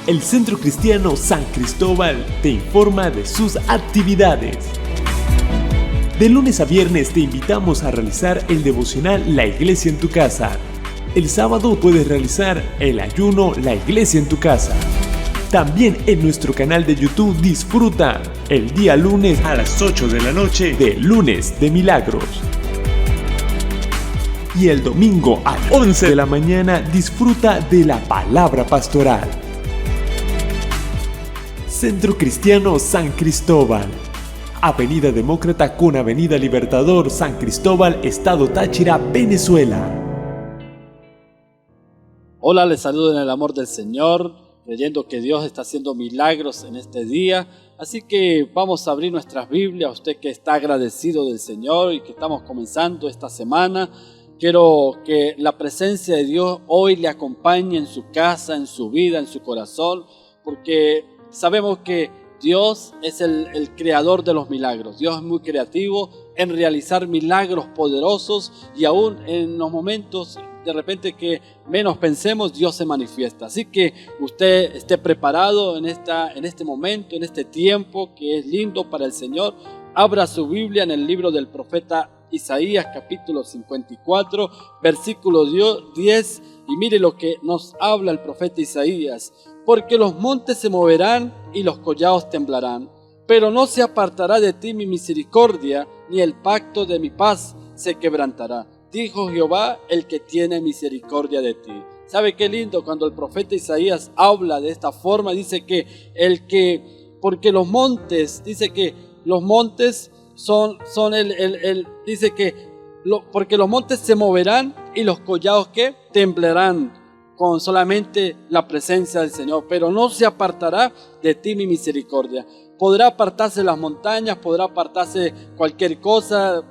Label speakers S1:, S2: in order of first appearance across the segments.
S1: el Centro Cristiano San Cristóbal te informa de sus actividades. De lunes a viernes te invitamos a realizar el devocional La Iglesia en tu Casa. El sábado puedes realizar el ayuno La Iglesia en tu Casa. También en nuestro canal de YouTube disfruta el día lunes a las 8 de la noche de Lunes de Milagros. Y el domingo a las 11 de la mañana disfruta de la palabra pastoral. Centro Cristiano San Cristóbal. Avenida Demócrata con Avenida Libertador, San Cristóbal, Estado Táchira, Venezuela.
S2: Hola, les saludo en el amor del Señor, creyendo que Dios está haciendo milagros en este día. Así que vamos a abrir nuestras Biblias. Usted que está agradecido del Señor y que estamos comenzando esta semana, quiero que la presencia de Dios hoy le acompañe en su casa, en su vida, en su corazón, porque sabemos que Dios es el creador de los milagros. Dios es muy creativo en realizar milagros poderosos y aún en los momentos de repente que menos pensemos, Dios se manifiesta. Así que usted esté preparado en este momento, en este tiempo que es lindo para el Señor. Abra su Biblia en el libro del profeta Isaías, capítulo 54, versículo 10, y mire lo que nos habla el profeta Isaías. Porque los montes se moverán y los collados temblarán, pero no se apartará de ti mi misericordia, ni el pacto de mi paz se quebrantará, dijo Jehová, el que tiene misericordia de ti. ¿Sabe qué lindo cuando el profeta Isaías habla de esta forma? Dice que porque los montes, dice que los montes porque los montes se moverán y los collados ¿qué? Temblarán con solamente la presencia del Señor, pero no se apartará de ti mi misericordia. Podrá apartarse las montañas, podrá apartarse cualquier cosa,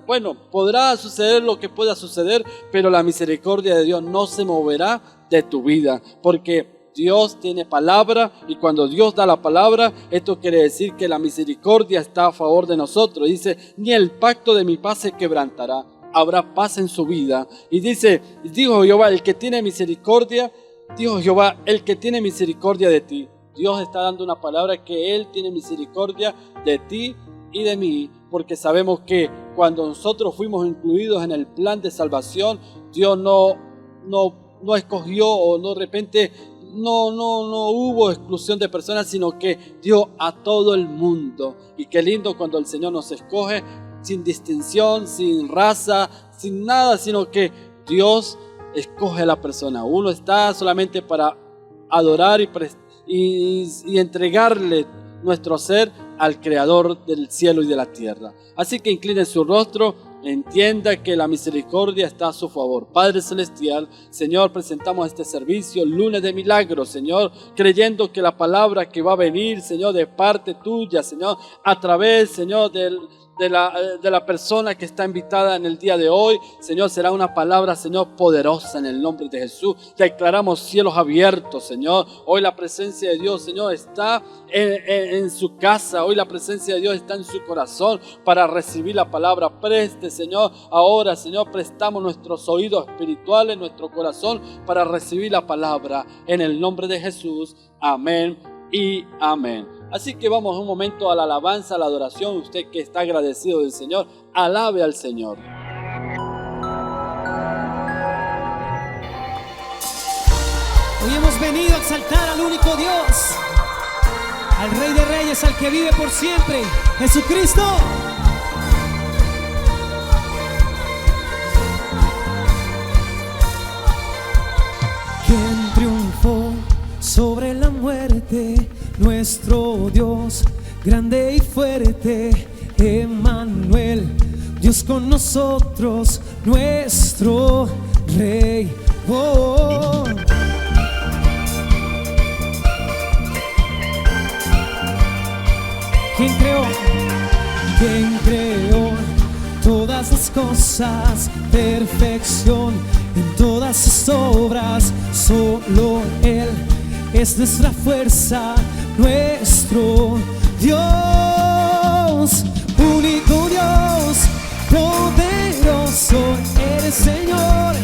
S2: podrá suceder lo que pueda suceder, pero la misericordia de Dios no se moverá de tu vida, porque Dios tiene palabra, y cuando Dios da la palabra, esto quiere decir que la misericordia está a favor de nosotros. Dice, ni el pacto de mi paz se quebrantará. Habrá paz en su vida. Y dijo Jehová, el que tiene misericordia, dijo Jehová, el que tiene misericordia de ti. Dios está dando una palabra que Él tiene misericordia de ti y de mí, porque sabemos que cuando nosotros fuimos incluidos en el plan de salvación, Dios no escogió o no de repente no hubo exclusión de personas, sino que dio a todo el mundo. Y qué lindo cuando el Señor nos escoge sin distinción, sin raza, sin nada, sino que Dios escoge a la persona. Uno está solamente para adorar y entregarle nuestro ser al Creador del cielo y de la tierra. Así que incline su rostro, entienda que la misericordia está a su favor. Padre Celestial, Señor, presentamos este servicio, lunes de milagros, Señor, creyendo que la palabra que va a venir, Señor, de parte tuya, Señor, a través, Señor, de la persona que está invitada en el día de hoy, Señor, será una palabra, Señor, poderosa en el nombre de Jesús. Declaramos cielos abiertos, Señor. Hoy la presencia de Dios, Señor, está en su casa. Hoy la presencia de Dios está en su corazón para recibir la palabra. Preste, Señor, ahora, Señor, prestamos nuestros oídos espirituales, nuestro corazón para recibir la palabra en el nombre de Jesús. Amén y amén. Así que vamos un momento a la alabanza, a la adoración. Usted que está agradecido del Señor, alabe al Señor.
S3: Hoy hemos venido a exaltar al único Dios, al Rey de Reyes, al que vive por siempre, Jesucristo. ¿Quién triunfó sobre la muerte? Nuestro Dios, grande y fuerte, Emmanuel, Dios con nosotros, nuestro Rey. Oh. ¿Quién creó? ¿Quién creó todas las cosas? Perfección en todas sus obras, solo Él es nuestra fuerza, nuestro Dios, único Dios, poderoso eres, Señor,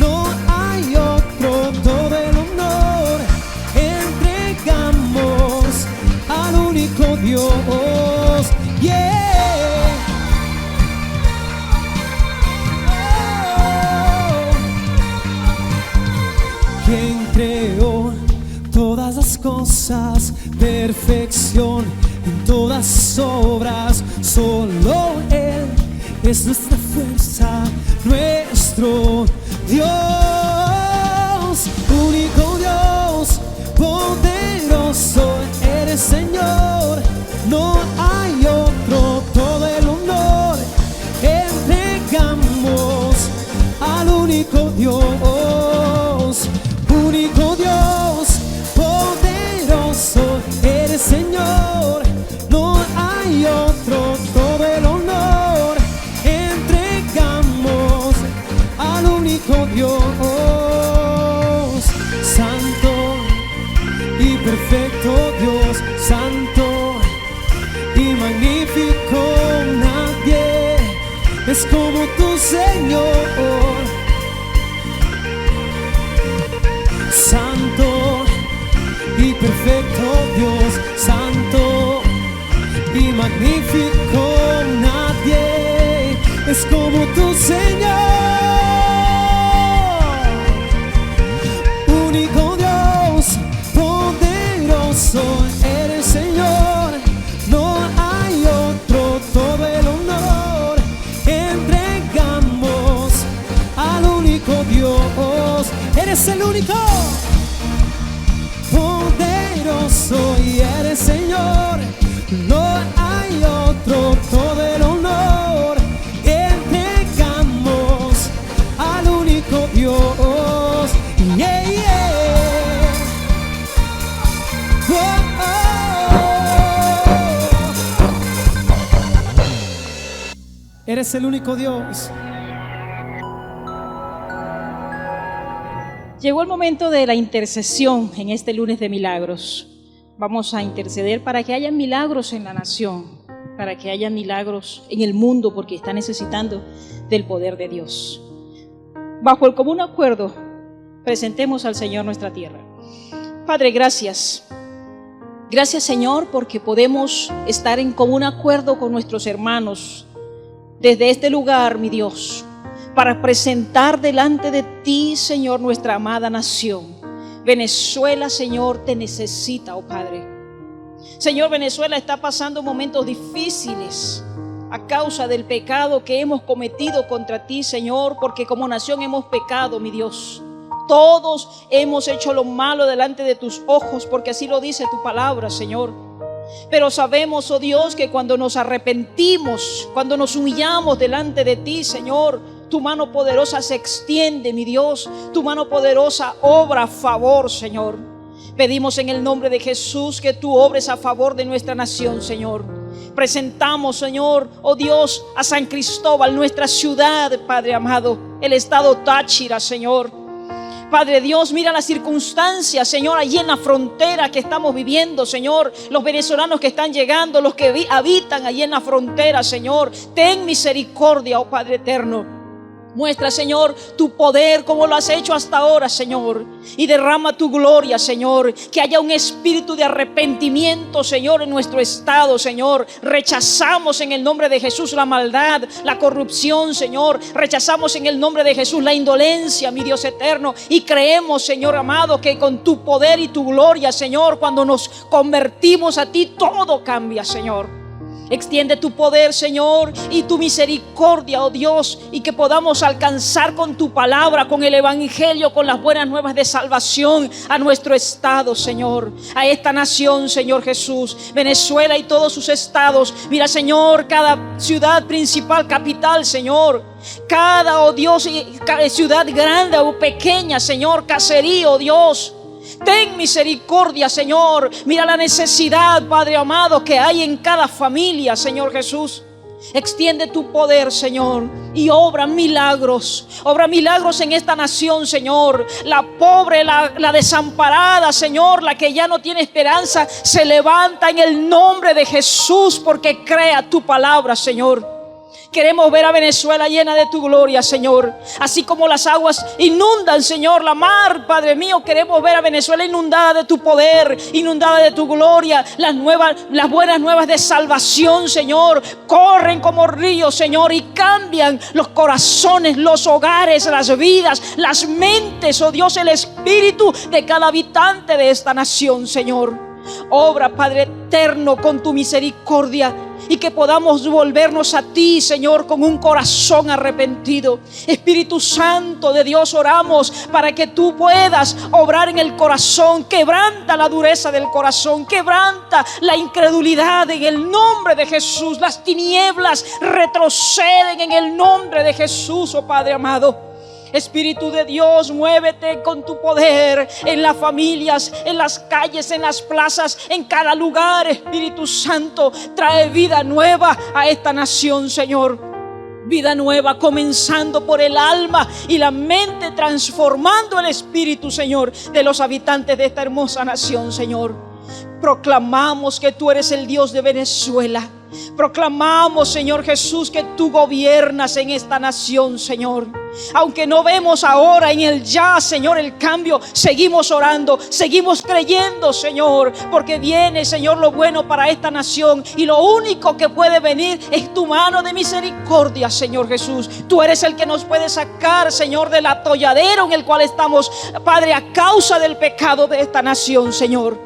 S3: no hay otro, todo el honor entregamos creó todas las cosas, perfección en todas sus obras. Solo Él es nuestra fuerza, nuestro Dios, único Dios, poderoso eres Señor, no hay otro. Todo el honor entregamos al único Dios, único Dios, poderoso eres Señor, no hay otro. Todo el honor entregamos al único Dios, santo y perfecto Dios, santo y magnífico, nadie es como tu Señor. Santo y perfecto Dios, santo y magnífico, nadie es como tu Señor. Único Dios, poderoso eres Señor, no hay otro. Todo el honor entregamos al único Dios. Eres el único, poderoso y eres Señor, no hay otro. Todo el honor entregamos al único Dios. Yeah, yeah. Oh, oh. Eres el único Dios.
S4: Llegó el momento de la intercesión en este lunes de milagros. Vamos a interceder para que haya milagros en la nación, para que haya milagros en el mundo, porque está necesitando del poder de Dios. Bajo el común acuerdo, presentemos al Señor nuestra tierra. Padre, gracias. Gracias, Señor, porque podemos estar en común acuerdo con nuestros hermanos desde este lugar, mi Dios, para presentar delante de ti, Señor, nuestra amada nación. Venezuela, Señor, te necesita, oh Padre. Señor, Venezuela está pasando momentos difíciles a causa del pecado que hemos cometido contra ti, Señor, porque como nación hemos pecado, mi Dios. Todos hemos hecho lo malo delante de tus ojos, porque así lo dice tu palabra, Señor. Pero sabemos, oh Dios, que cuando nos arrepentimos, cuando nos humillamos delante de ti, Señor, tu mano poderosa se extiende, mi Dios. Tu mano poderosa obra a favor, Señor. Pedimos en el nombre de Jesús que tú obres a favor de nuestra nación, Señor. Presentamos, Señor, oh Dios, a San Cristóbal, nuestra ciudad, Padre amado, el estado Táchira, Señor. Padre Dios, mira las circunstancias, Señor, allí en la frontera que estamos viviendo, Señor. Los venezolanos que están llegando, los que habitan allí en la frontera, Señor. Ten misericordia, oh Padre eterno. Muestra, Señor, tu poder como lo has hecho hasta ahora, Señor. Y derrama tu gloria, Señor. Que haya un espíritu de arrepentimiento, Señor, en nuestro estado, Señor. Rechazamos en el nombre de Jesús la maldad, la corrupción, Señor. Rechazamos en el nombre de Jesús la indolencia, mi Dios eterno. Y creemos, Señor amado, que con tu poder y tu gloria, Señor, cuando nos convertimos a ti, todo cambia, Señor. Extiende tu poder, Señor, y tu misericordia, oh Dios, y que podamos alcanzar con tu palabra, con el evangelio, con las buenas nuevas de salvación a nuestro estado, Señor, a esta nación, Señor Jesús, Venezuela y todos sus estados. Mira, Señor, cada ciudad principal, capital, Señor, cada, oh Dios, cada ciudad grande o pequeña, Señor, caserío, oh Dios. Ten misericordia, Señor. Mira la necesidad, Padre amado, que hay en cada familia, Señor Jesús. Extiende tu poder, Señor, y obra milagros. Obra milagros en esta nación, Señor. La pobre, la desamparada, Señor, la que ya no tiene esperanza, se levanta en el nombre de Jesús porque crea tu palabra, Señor. Queremos ver a Venezuela llena de tu gloria, Señor. Así como las aguas inundan, Señor, la mar, Padre mío, queremos ver a Venezuela inundada de tu poder, inundada de tu gloria. Las buenas nuevas de salvación, Señor, corren como ríos, Señor, y cambian los corazones, los hogares, las vidas, las mentes, oh Dios, el espíritu de cada habitante de esta nación, Señor. Obra, Padre eterno, con tu misericordia, y que podamos volvernos a ti, Señor, con un corazón arrepentido. Espíritu Santo de Dios, oramos para que tú puedas obrar en el corazón. Quebranta la dureza del corazón, quebranta la incredulidad en el nombre de Jesús. Las tinieblas retroceden en el nombre de Jesús, oh Padre amado. Espíritu de Dios, muévete con tu poder en las familias, en las calles, en las plazas, en cada lugar. Espíritu Santo, trae vida nueva a esta nación, Señor. Vida nueva, comenzando por el alma y la mente, transformando el espíritu, Señor, de los habitantes de esta hermosa nación, Señor. Proclamamos que tú eres el Dios de Venezuela. Proclamamos, Señor Jesús, que tú gobiernas en esta nación, Señor. Aunque no vemos ahora en el ya, Señor, el cambio, seguimos orando, seguimos creyendo, Señor, porque viene, Señor, lo bueno para esta nación, y lo único que puede venir es tu mano de misericordia, Señor Jesús. Tú eres el que nos puede sacar, Señor, del atolladero en el cual estamos, Padre, a causa del pecado de esta nación, Señor.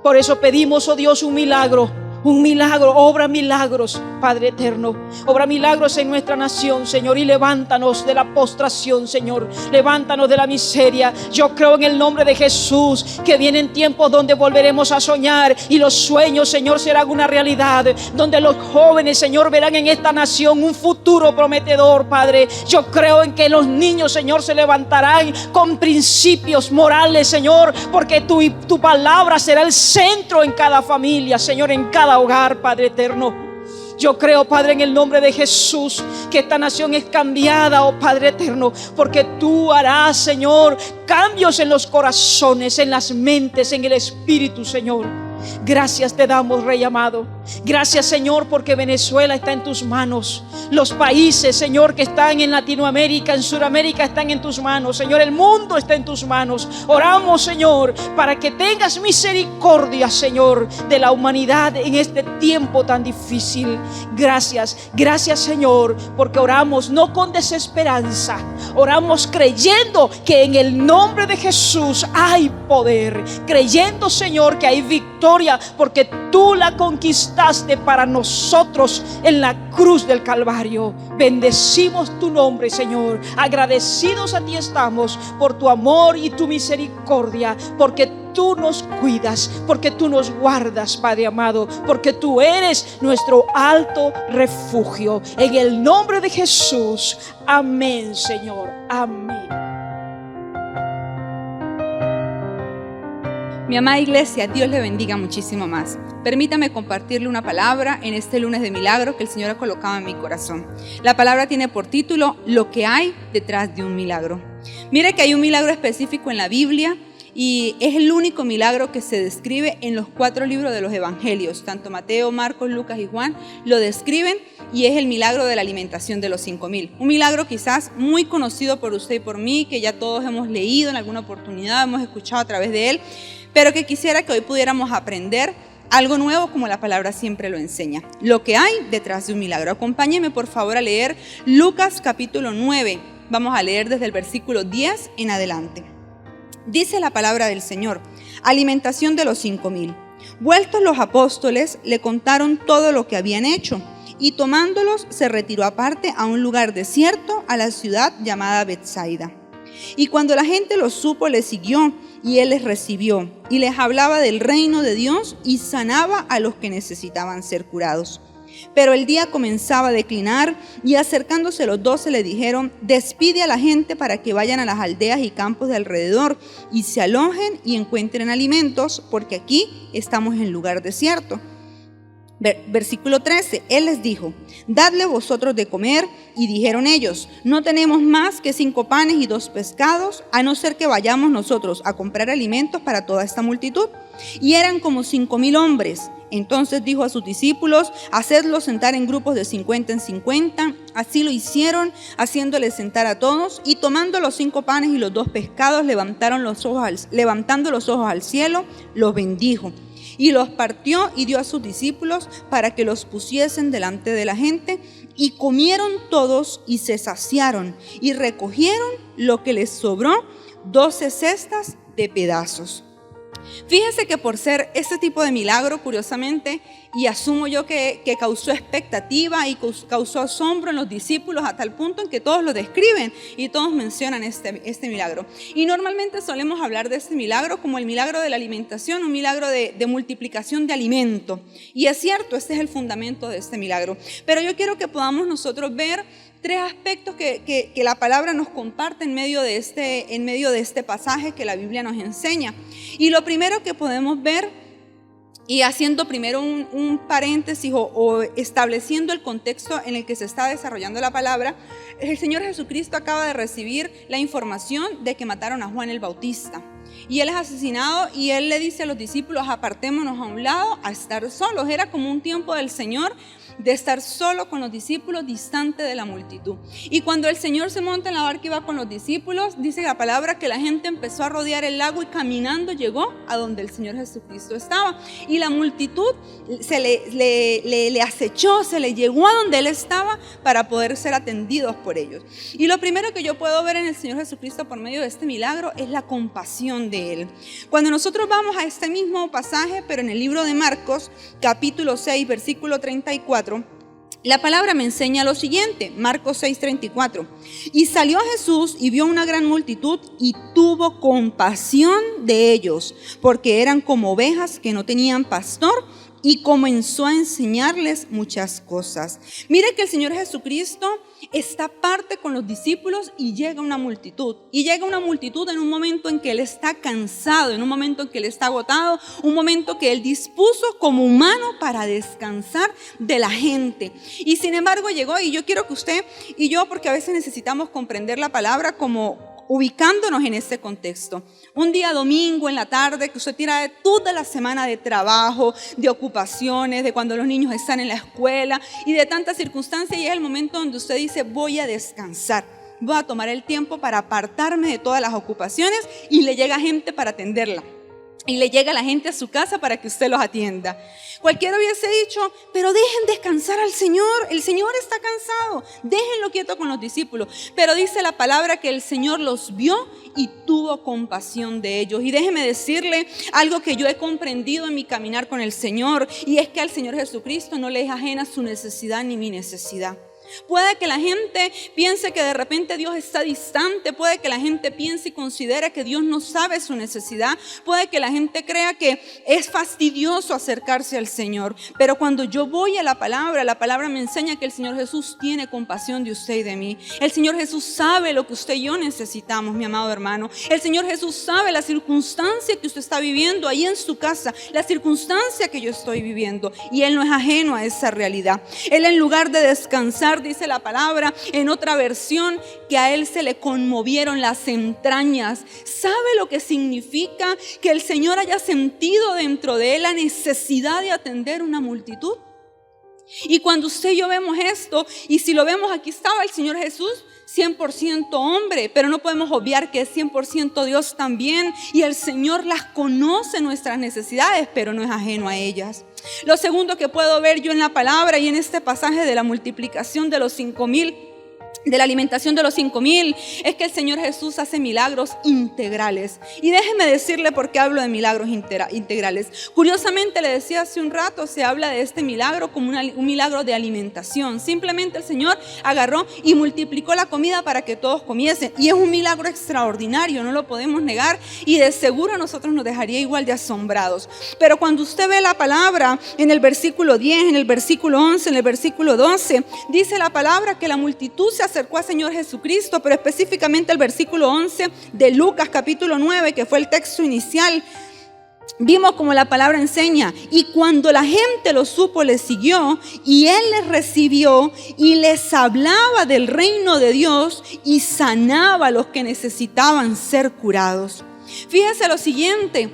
S4: Por eso pedimos, oh Dios, un milagro, obra milagros, Padre eterno. Obra milagros en nuestra nación, Señor, y levántanos de la postración, Señor. Levántanos de la miseria. Yo creo en el nombre de Jesús que vienen tiempos donde volveremos a soñar y los sueños, Señor, serán una realidad. Donde los jóvenes, Señor, verán en esta nación un futuro prometedor, Padre. Yo creo en que los niños, Señor, se levantarán con principios morales, Señor, porque tu palabra será el centro en cada familia, Señor, en cada hogar, Padre eterno. Yo creo, Padre, en el nombre de Jesús, que esta nación es cambiada, oh Padre eterno, porque tú harás, Señor, cambios en los corazones, en las mentes, en el espíritu, Señor. Gracias te damos, Rey amado. Gracias, Señor, porque Venezuela está en tus manos. Los países, Señor, que están en Latinoamérica, en Sudamérica, están en tus manos, Señor. El mundo está en tus manos. Oramos, Señor, para que tengas misericordia, Señor, de la humanidad en este tiempo tan difícil. Gracias, Señor, porque oramos no con desesperanza. Oramos creyendo que en el nombre de Jesús hay poder. Creyendo, Señor, que hay victoria, porque tú la conquistaste para nosotros en la cruz del Calvario. Bendecimos tu nombre, Señor. Agradecidos a ti estamos por tu amor y tu misericordia, porque tú nos cuidas, porque tú nos guardas, Padre amado, porque tú eres nuestro alto refugio. En el nombre de Jesús. Amén, Señor. Amén.
S5: Mi amada iglesia, Dios le bendiga muchísimo más. Permítame compartirle una palabra en este lunes de milagro que el Señor ha colocado en mi corazón. La palabra tiene por título: lo que hay detrás de un milagro. Mire que hay un milagro específico en la Biblia y es el único milagro que se describe en los 4 libros de los evangelios. Tanto Mateo, Marcos, Lucas y Juan lo describen, y es el milagro de la alimentación de los 5,000. Un milagro quizás muy conocido por usted y por mí, que ya todos hemos leído en alguna oportunidad, hemos escuchado a través de él, pero que quisiera que hoy pudiéramos aprender algo nuevo, como la palabra siempre lo enseña. Lo que hay detrás de un milagro. Acompáñenme por favor a leer Lucas capítulo 9. Vamos a leer desde el versículo 10 en adelante. Dice la palabra del Señor: alimentación de los 5,000. Vueltos los apóstoles, le contaron todo lo que habían hecho, y tomándolos se retiró aparte a un lugar desierto, a la ciudad llamada Betsaida. Y cuando la gente lo supo, le siguió, y él les recibió, y les hablaba del reino de Dios, y sanaba a los que necesitaban ser curados. Pero el día comenzaba a declinar, y acercándose los 12 le dijeron: despide a la gente para que vayan a las aldeas y campos de alrededor, y se alojen y encuentren alimentos, porque aquí estamos en lugar desierto. Versículo 13, él les dijo: dadle vosotros de comer. Y dijeron ellos: no tenemos más que 5 panes y 2 pescados, a no ser que vayamos nosotros a comprar alimentos para toda esta multitud. Y eran como 5,000 hombres. Entonces dijo a sus discípulos: hacedlos sentar en grupos de 50 en 50. Así lo hicieron, haciéndoles sentar a todos. Y tomando los 5 panes y los 2 pescados, levantando los ojos al cielo, los bendijo. Y los partió y dio a sus discípulos para que los pusiesen delante de la gente. Y comieron todos y se saciaron. Y recogieron lo que les sobró, 12 cestas de pedazos. Fíjense que por ser este tipo de milagro, curiosamente, y asumo yo que causó expectativa y causó asombro en los discípulos a tal punto en que todos lo describen y todos mencionan este milagro. Y normalmente solemos hablar de este milagro como el milagro de la alimentación, un milagro de multiplicación de alimento. Y es cierto, este es el fundamento de este milagro. Pero yo quiero que podamos nosotros ver 3 aspectos que la palabra nos comparte en medio de este pasaje que la Biblia nos enseña. Y lo primero que podemos ver, y haciendo primero un paréntesis o estableciendo el contexto en el que se está desarrollando la palabra, el Señor Jesucristo acaba de recibir la información de que mataron a Juan el Bautista. Y él es asesinado y él le dice a los discípulos: apartémonos a un lado a estar solos. Era como un tiempo del Señor de estar solo con los discípulos, distante de la multitud. Y cuando el Señor se monta en la barca y va con los discípulos, dice la palabra que la gente empezó a rodear el lago y caminando llegó a donde el Señor Jesucristo estaba. Y la multitud se le acechó, se le llegó a donde Él estaba para poder ser atendidos por ellos. Y lo primero que yo puedo ver en el Señor Jesucristo por medio de este milagro es la compasión de Él. Cuando nosotros vamos a este mismo pasaje, pero en el libro de Marcos, capítulo 6, versículo 34, la palabra me enseña lo siguiente, Marcos 6:34. Y salió Jesús y vio una gran multitud y tuvo compasión de ellos, porque eran como ovejas que no tenían pastor, y comenzó a enseñarles muchas cosas. Mire que el Señor Jesucristo está aparte con los discípulos y llega una multitud. Y llega una multitud en un momento en que Él está cansado, en un momento en que Él está agotado, un momento que Él dispuso como humano para descansar de la gente. Y sin embargo llegó, y yo quiero que usted y yo, porque a veces necesitamos comprender la palabra como ubicándonos en este contexto. Un día domingo en la tarde que usted tira de toda la semana de trabajo, de ocupaciones, de cuando los niños están en la escuela y de tantas circunstancias, y es el momento donde usted dice: voy a descansar, voy a tomar el tiempo para apartarme de todas las ocupaciones, y le llega gente para atenderla. Y le llega la gente a su casa para que usted los atienda. Cualquiera hubiese dicho: pero dejen descansar al Señor, el Señor está cansado, déjenlo quieto con los discípulos. Pero dice la palabra que el Señor los vio y tuvo compasión de ellos. Y déjeme decirle algo que yo he comprendido en mi caminar con el Señor, y es que al Señor Jesucristo no le es ajena su necesidad ni mi necesidad. Puede que la gente piense que de repente Dios está distante, puede que la gente piense y considere que Dios no sabe su necesidad, puede que la gente crea que es fastidioso acercarse al Señor, pero cuando yo voy a la palabra me enseña que el Señor Jesús tiene compasión de usted y de mí. El Señor Jesús sabe lo que usted y yo necesitamos, mi amado hermano. El Señor Jesús sabe la circunstancia que usted está viviendo ahí en su casa, la circunstancia que yo estoy viviendo, y Él no es ajeno a esa realidad. Él, en lugar de descansar, dice la palabra en otra versión, que a Él se le conmovieron las entrañas. ¿Sabe lo que significa que el Señor haya sentido dentro de Él la necesidad de atender una multitud? Y cuando usted y yo vemos esto, y si lo vemos, aquí estaba el Señor Jesús 100% hombre, pero no podemos obviar que es 100% Dios también, y el Señor las conoce, nuestras necesidades, pero no es ajeno a ellas. Lo segundo que puedo ver yo en la palabra y en este pasaje de la multiplicación de los 5,000, de la alimentación de los 5,000, es que el Señor Jesús hace milagros integrales. Y déjeme decirle por qué hablo de milagros integrales. Curiosamente, le decía hace un rato, se habla de este milagro como un milagro de alimentación. Simplemente el Señor agarró y multiplicó la comida para que todos comiesen. Y es un milagro extraordinario, no lo podemos negar, y de seguro a nosotros nos dejaría igual de asombrados. Pero cuando usted ve la palabra en el versículo 10, en el versículo 11, en el versículo 12, dice la palabra que la multitud se acercó al Señor Jesucristo, pero específicamente el versículo 11 de Lucas capítulo 9, que fue el texto inicial. Vimos como la palabra enseña: y cuando la gente lo supo, le siguió, y Él les recibió y les hablaba del reino de Dios y sanaba a los que necesitaban ser curados. Fíjense lo siguiente: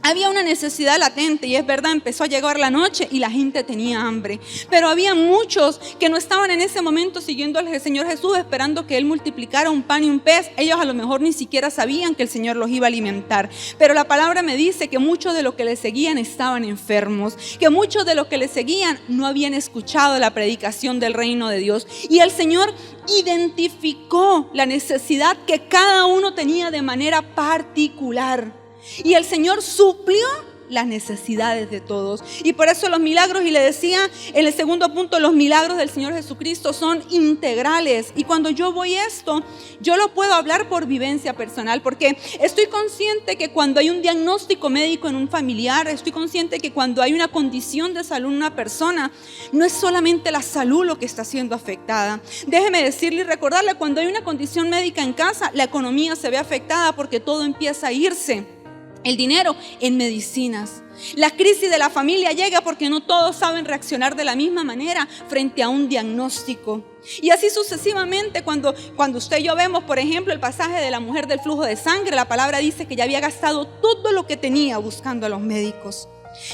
S5: Había una necesidad latente y es verdad, empezó a llegar la noche y la gente tenía hambre. Pero había muchos que no estaban en ese momento siguiendo al Señor Jesús, esperando que Él multiplicara un pan y un pez. Ellos a lo mejor ni siquiera sabían que el Señor los iba a alimentar. Pero la palabra me dice que muchos de los que le seguían estaban enfermos, que muchos de los que le seguían no habían escuchado la predicación del reino de Dios. Y el Señor identificó la necesidad que cada uno tenía de manera particular. Y el Señor suplió las necesidades de todos. Y por eso los milagros, y le decía en el segundo punto, los milagros del Señor Jesucristo son integrales. Y cuando yo voy esto, yo lo puedo hablar por vivencia personal, porque estoy consciente que cuando hay un diagnóstico médico en un familiar, estoy consciente que cuando hay una condición de salud en una persona, no es solamente la salud lo que está siendo afectada. Déjeme decirle y recordarle, cuando hay una condición médica en casa, la economía se ve afectada porque todo empieza a irse. El dinero en medicinas. La crisis de la familia llega porque no todos saben reaccionar de la misma manera frente a un diagnóstico. Y así sucesivamente, cuando usted y yo vemos, por ejemplo, el pasaje de la mujer del flujo de sangre, la palabra dice que ya había gastado todo lo que tenía buscando a los médicos.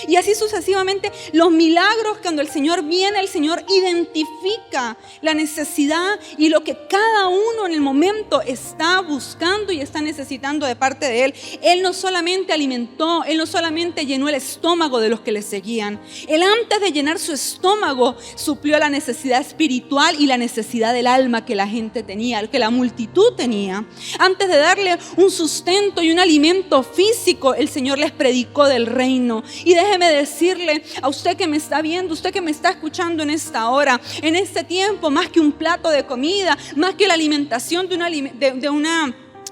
S5: Y así sucesivamente, los milagros, cuando el Señor viene, el Señor identifica la necesidad y lo que cada uno en el momento está buscando y está necesitando de parte de Él. Él no solamente alimentó, Él no solamente llenó el estómago de los que le seguían. Él, antes de llenar su estómago, suplió la necesidad espiritual y la necesidad del alma que la gente tenía, que la multitud tenía. Antes de darle un sustento y un alimento físico, el Señor les predicó del reino. Y déjeme decirle a usted que me está viendo, usted que me está escuchando en esta hora, en este tiempo, más que un plato de comida, más que la alimentación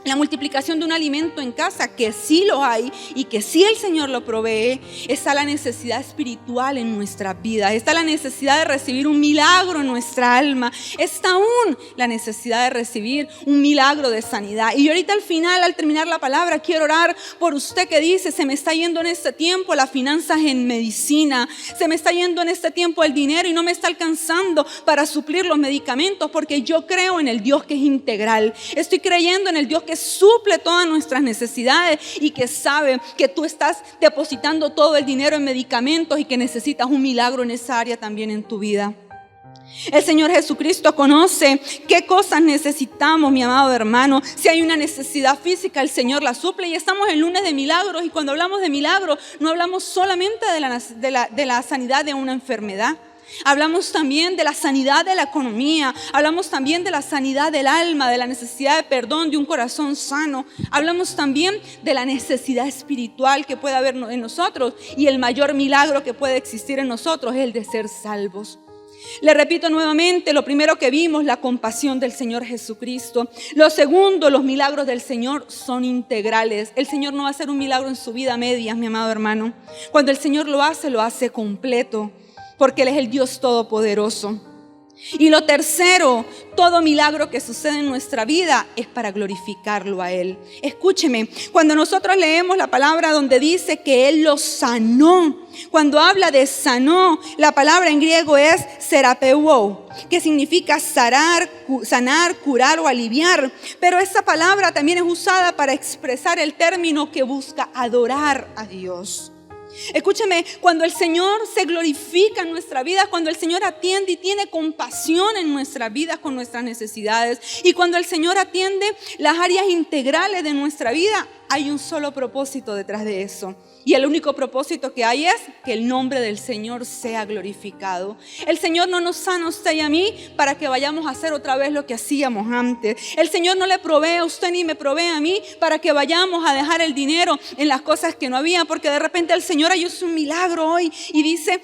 S5: la multiplicación de un alimento en casa, que sí lo hay y que sí el Señor lo provee, está la necesidad espiritual en nuestra vida, está la necesidad de recibir un milagro en nuestra alma, está aún la necesidad de recibir un milagro de sanidad. Y ahorita al final, al terminar la palabra, quiero orar por usted que dice: se me está yendo en este tiempo las finanzas en medicina, se me está yendo en este tiempo el dinero y no me está alcanzando para suplir los medicamentos, porque yo creo en el Dios que es integral, estoy creyendo en el Dios que suple todas nuestras necesidades y que sabe que tú estás depositando todo el dinero en medicamentos y que necesitas un milagro en esa área también en tu vida. El Señor Jesucristo conoce qué cosas necesitamos, mi amado hermano. Si hay una necesidad física, el Señor la suple. Y estamos en lunes de milagros, y cuando hablamos de milagros no hablamos solamente de la sanidad de una enfermedad. Hablamos también de la sanidad de la economía, hablamos también de la sanidad del alma, de la necesidad de perdón, de un corazón sano. Hablamos también de la necesidad espiritual que puede haber en nosotros, y el mayor milagro que puede existir en nosotros es el de ser salvos. Le repito nuevamente, lo primero que vimos, la compasión del Señor Jesucristo. Lo segundo, los milagros del Señor son integrales. El Señor no va a hacer un milagro en su vida a medias, mi amado hermano. Cuando el Señor lo hace completo, porque Él es el Dios todopoderoso. Y lo tercero, todo milagro que sucede en nuestra vida es para glorificarlo a Él. Escúcheme, cuando nosotros leemos la palabra donde dice que Él los sanó, cuando habla de sanó, la palabra en griego es serapeuo, que significa sanar, curar o aliviar. Pero esa palabra también es usada para expresar el término que busca adorar a Dios. Escúcheme, cuando el Señor se glorifica en nuestra vida, cuando el Señor atiende y tiene compasión en nuestras vidas con nuestras necesidades, y cuando el Señor atiende las áreas integrales de nuestra vida, hay un solo propósito detrás de eso. Y el único propósito que hay es que el nombre del Señor sea glorificado. El Señor no nos sana a usted y a mí para que vayamos a hacer otra vez lo que hacíamos antes. El Señor no le provee a usted ni me provee a mí para que vayamos a dejar el dinero en las cosas que no había, porque de repente el Señor hizo un milagro hoy y dice: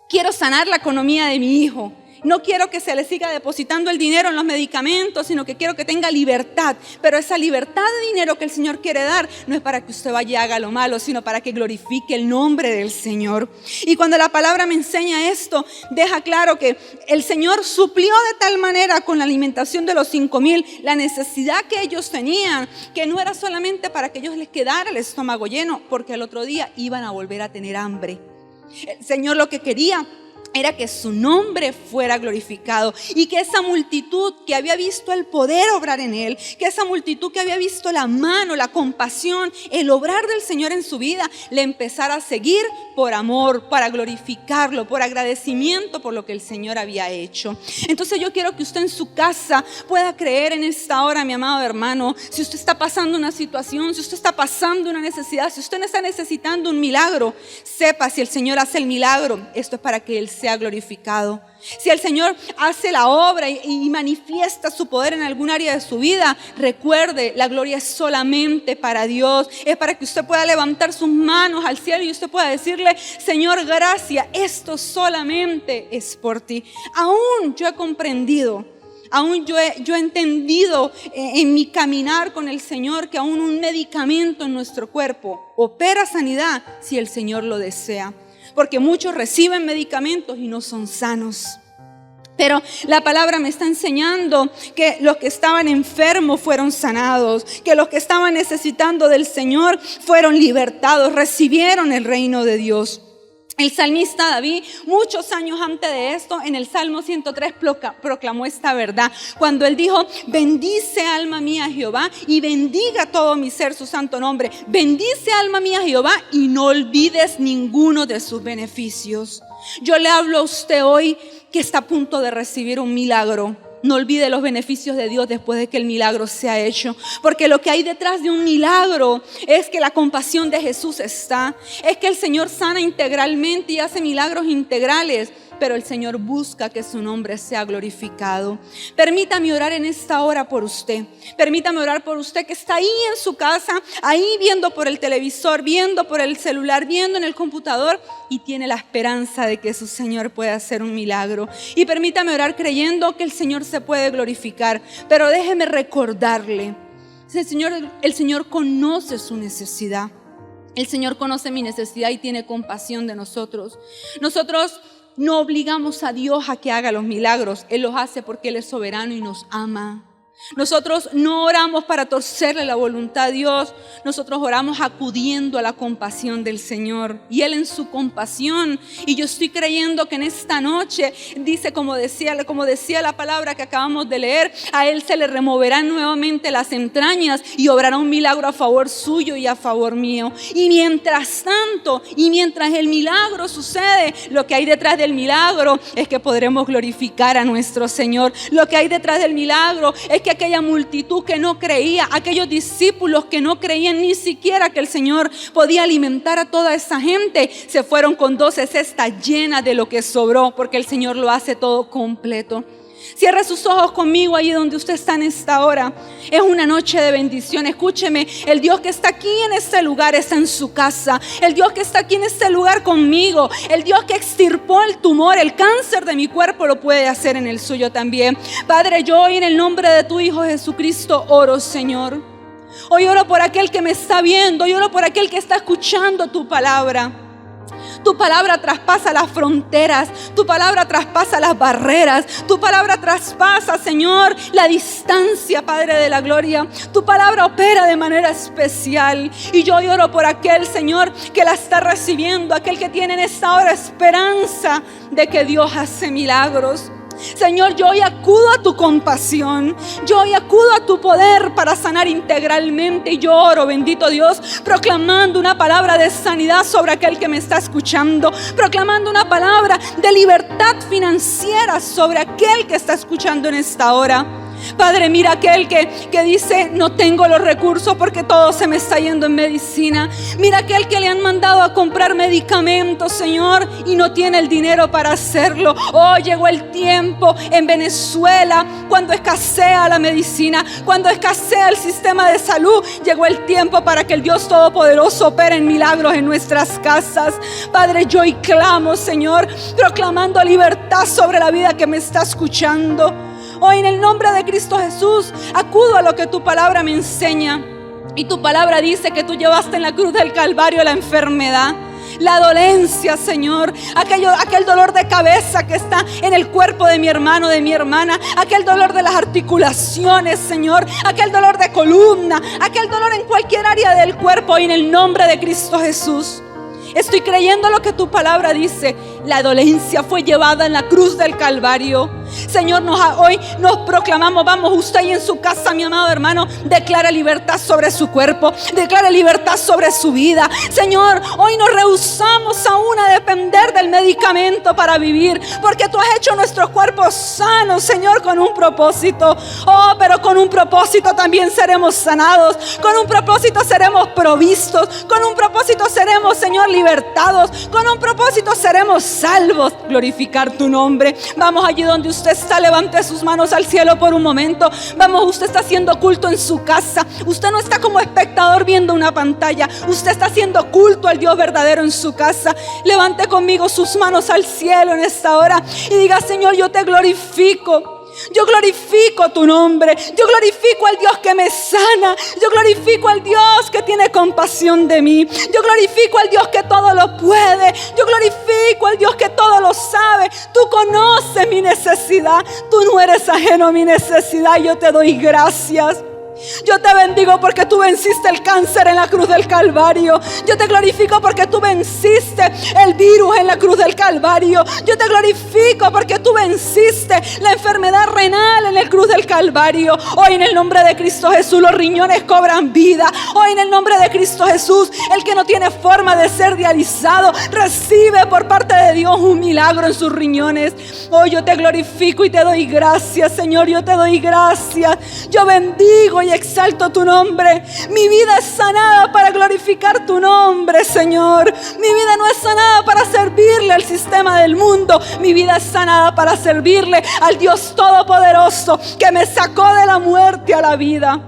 S5: quiero sanar la economía de mi hijo. No quiero que se le siga depositando el dinero en los medicamentos, sino que quiero que tenga libertad. Pero esa libertad de dinero que el Señor quiere dar no es para que usted vaya y haga lo malo, sino para que glorifique el nombre del Señor. Y cuando la palabra me enseña esto, deja claro que el Señor suplió de tal manera con la alimentación de los 5,000 la necesidad que ellos tenían, que no era solamente para que ellos les quedara el estómago lleno, porque al otro día iban a volver a tener hambre. El Señor lo que quería era que su nombre fuera glorificado y que esa multitud que había visto el poder obrar en él, que esa multitud que había visto la mano, la compasión, el obrar del Señor en su vida, le empezara a seguir por amor, para glorificarlo, por agradecimiento por lo que el Señor había hecho. Entonces yo quiero que usted en su casa pueda creer en esta hora, mi amado hermano. Si usted está pasando una situación, si usted está pasando una necesidad, si usted está necesitando un milagro, sepa, si el Señor hace el milagro, esto es para que Él sea glorificado. Si el Señor hace la obra y manifiesta su poder en algún área de su vida, recuerde, la gloria es solamente para Dios. Es para que usted pueda levantar sus manos al cielo y usted pueda decirle: Señor, gracias, esto solamente es por ti. Aún yo he comprendido, aún yo he entendido en mi caminar con el Señor que aún un medicamento en nuestro cuerpo opera sanidad si el Señor lo desea. Porque muchos reciben medicamentos y no son sanos. Pero la palabra me está enseñando que los que estaban enfermos fueron sanados, que los que estaban necesitando del Señor fueron libertados, recibieron el reino de Dios. El salmista David, muchos años antes de esto, en el Salmo 103 proclamó esta verdad. Cuando él dijo: bendice alma mía a Jehová y bendiga todo mi ser su santo nombre. Bendice alma mía a Jehová y no olvides ninguno de sus beneficios. Yo le hablo a usted hoy que está a punto de recibir un milagro. No olvide los beneficios de Dios después de que el milagro sea hecho. Porque lo que hay detrás de un milagro es que la compasión de Jesús está. Es que el Señor sana integralmente y hace milagros integrales. Pero el Señor busca que su nombre sea glorificado. Permítame orar en esta hora por usted. Permítame orar por usted que está ahí en su casa, ahí viendo por el televisor, viendo por el celular, viendo en el computador y tiene la esperanza de que su Señor pueda hacer un milagro. Y permítame orar creyendo que el Señor se puede glorificar. Pero déjeme recordarle, el Señor conoce su necesidad. El Señor conoce mi necesidad y tiene compasión de nosotros. Nosotros no obligamos a Dios a que haga los milagros. Él los hace porque Él es soberano y nos ama. Nosotros no oramos para torcerle la voluntad a Dios. Nosotros oramos acudiendo a la compasión del Señor. Y Él en su compasión, y yo estoy creyendo que en esta noche, dice como decía la palabra que acabamos de leer, a Él se le removerán nuevamente las entrañas y obrará un milagro a favor suyo y a favor mío. Y mientras tanto, y mientras el milagro sucede, lo que hay detrás del milagro es que podremos glorificar a nuestro Señor. Lo que hay detrás del milagro es que aquella multitud que no creía, aquellos discípulos que no creían ni siquiera que el Señor podía alimentar a toda esa gente, se fueron con 12 cestas llenas de lo que sobró, porque el Señor lo hace todo completo. Cierre sus ojos conmigo allí donde usted está en esta hora. Es una noche de bendición. Escúcheme, el Dios que está aquí en este lugar está en su casa. El Dios que está aquí en este lugar conmigo, el Dios que extirpó el tumor, el cáncer de mi cuerpo, lo puede hacer en el suyo también. Padre, yo hoy en el nombre de tu Hijo Jesucristo oro, Señor. Hoy oro por aquel que me está viendo, hoy oro por aquel que está escuchando tu palabra. Tu palabra traspasa las fronteras, tu palabra traspasa las barreras, tu palabra traspasa, Señor, la distancia, Padre de la gloria. Tu palabra opera de manera especial. Y yo oro por aquel, Señor, que la está recibiendo, aquel que tiene en esta hora esperanza de que Dios hace milagros. Señor, yo hoy acudo a tu compasión, yo hoy acudo a tu poder para sanar integralmente. Y yo oro, bendito Dios, proclamando una palabra de sanidad sobre aquel que me está escuchando, proclamando una palabra de libertad financiera sobre aquel que está escuchando en esta hora. Padre, mira aquel que dice: no tengo los recursos porque todo se me está yendo en medicina. Mira aquel que le han mandado a comprar medicamentos, Señor, y no tiene el dinero para hacerlo. Oh, llegó el tiempo en Venezuela, cuando escasea la medicina, cuando escasea el sistema de salud, llegó el tiempo para que el Dios Todopoderoso opere en milagros en nuestras casas. Padre, yo hoy clamo, Señor, proclamando libertad sobre la vida que me está escuchando. Hoy en el nombre de Cristo Jesús acudo a lo que tu palabra me enseña. Y tu palabra dice que tú llevaste en la cruz del Calvario la enfermedad, la dolencia, Señor, aquel dolor de cabeza que está en el cuerpo de mi hermano, de mi hermana, aquel dolor de las articulaciones, Señor, aquel dolor de columna, aquel dolor en cualquier área del cuerpo. Hoy en el nombre de Cristo Jesús estoy creyendo lo que tu palabra dice, la dolencia fue llevada en la cruz del Calvario. Señor, hoy nos proclamamos, vamos, usted ahí en su casa, mi amado hermano, declara libertad sobre su cuerpo, declara libertad sobre su vida. Señor, hoy nos rehusamos aún a depender del medicamento para vivir, porque tú has hecho nuestros cuerpos sanos, Señor, con un propósito. Oh, pero con un propósito también seremos sanados, con un propósito seremos provistos, con un propósito seremos, Señor, libertados, con un propósito seremos salvos. Glorificar tu nombre. Vamos, allí donde usted está, levante sus manos al cielo por un momento. Vamos, usted está haciendo culto en su casa. Usted no está como espectador viendo una pantalla. Usted está haciendo culto al Dios verdadero en su casa. Levante conmigo sus manos al cielo en esta hora y diga: Señor, yo te glorifico. Yo glorifico tu nombre. Yo glorifico al Dios que me sana. Yo glorifico al Dios que tiene compasión de mí. Yo glorifico al Dios que todo lo puede. Yo glorifico al Dios que todo lo sabe. Tú conoces mi necesidad. Tú no eres ajeno a mi necesidad. Yo te doy gracias. Yo te bendigo porque tú venciste el cáncer en la cruz del Calvario. Yo te glorifico porque tú venciste el virus en la cruz del Calvario. Yo te glorifico porque tú venciste la enfermedad renal en la cruz del Calvario. Hoy en el nombre de Cristo Jesús los riñones cobran vida. Hoy en el nombre de Cristo Jesús el que no tiene forma de ser dializado recibe por parte de Dios un milagro en sus riñones. Hoy yo te glorifico y te doy gracias, Señor. Yo te doy gracias. Yo bendigo y exalto tu nombre. Mi vida es sanada para glorificar tu nombre, Señor. Mi vida no es sanada para servirle al sistema del mundo. Mi vida es sanada para servirle al Dios Todopoderoso que me sacó de la muerte a la vida.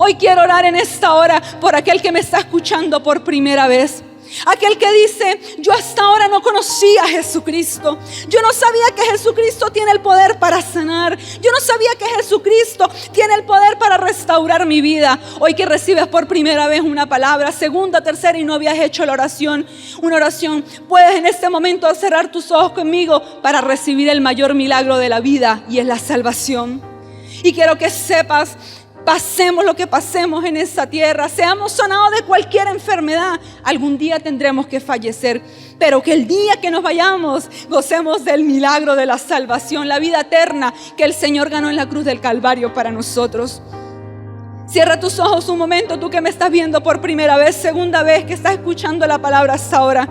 S5: Hoy quiero orar en esta hora por aquel que me está escuchando por primera vez. Aquel que dice: yo hasta ahora no conocía a Jesucristo. Yo no sabía que Jesucristo tiene el poder para sanar. Yo no sabía que Jesucristo tiene el poder para restaurar mi vida. Hoy que recibes por primera vez una palabra, segunda, tercera y no habías hecho la oración, una oración, puedes en este momento cerrar tus ojos conmigo para recibir el mayor milagro de la vida, y es la salvación. Y quiero que sepas, pasemos lo que pasemos en esta tierra, seamos sanados de cualquier enfermedad, algún día tendremos que fallecer, pero que el día que nos vayamos gocemos del milagro de la salvación, la vida eterna que el Señor ganó en la cruz del Calvario para nosotros. Cierra tus ojos un momento, tú que me estás viendo por primera vez, segunda vez que estás escuchando la palabra hasta ahora,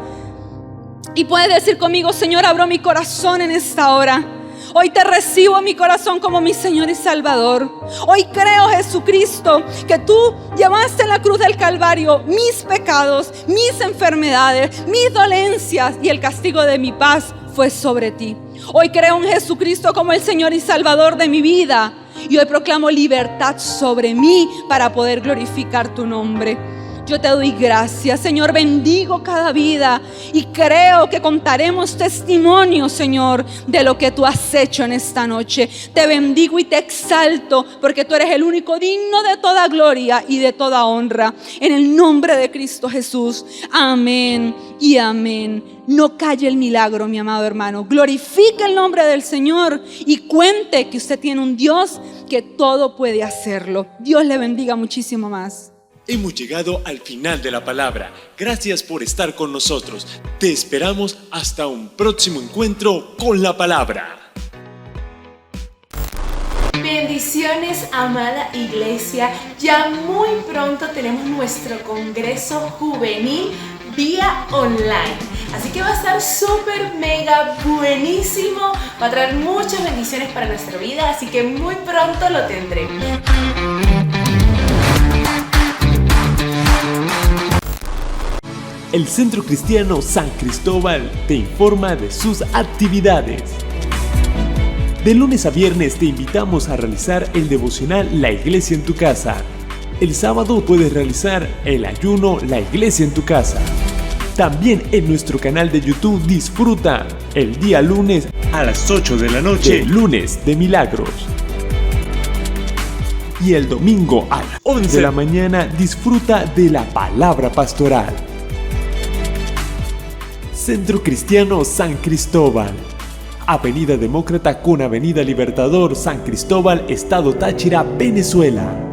S5: y puedes decir conmigo: Señor, abro mi corazón en esta hora. Hoy te recibo en mi corazón como mi Señor y Salvador. Hoy creo, Jesucristo, que tú llevaste en la cruz del Calvario mis pecados, mis enfermedades, mis dolencias, y el castigo de mi paz fue sobre ti. Hoy creo en Jesucristo como el Señor y Salvador de mi vida, y hoy proclamo libertad sobre mí para poder glorificar tu nombre. Yo te doy gracias, Señor, bendigo cada vida y creo que contaremos testimonio, Señor, de lo que tú has hecho en esta noche. Te bendigo y te exalto porque tú eres el único digno de toda gloria y de toda honra. En el nombre de Cristo Jesús, amén y amén. No calle el milagro, mi amado hermano. Glorifique el nombre del Señor y cuente que usted tiene un Dios que todo puede hacerlo. Dios le bendiga muchísimo más.
S1: Hemos llegado al final de la palabra. Gracias por estar con nosotros. Te esperamos hasta un próximo encuentro con la palabra.
S6: Bendiciones, amada iglesia. Ya muy pronto tenemos nuestro congreso juvenil vía online. Así que va a estar súper mega buenísimo. Va a traer muchas bendiciones para nuestra vida. Así que muy pronto lo tendremos.
S1: El Centro Cristiano San Cristóbal te informa de sus actividades. De lunes a viernes te invitamos a realizar el devocional La Iglesia en tu Casa. El sábado puedes realizar el ayuno La Iglesia en tu Casa. También en nuestro canal de YouTube disfruta el día lunes a las 8 de la noche, Lunes de Milagros. Y el domingo a las 11 de la mañana disfruta de la palabra pastoral. Centro Cristiano San Cristóbal, Avenida Demócrata con Avenida Libertador, San Cristóbal, Estado Táchira, Venezuela.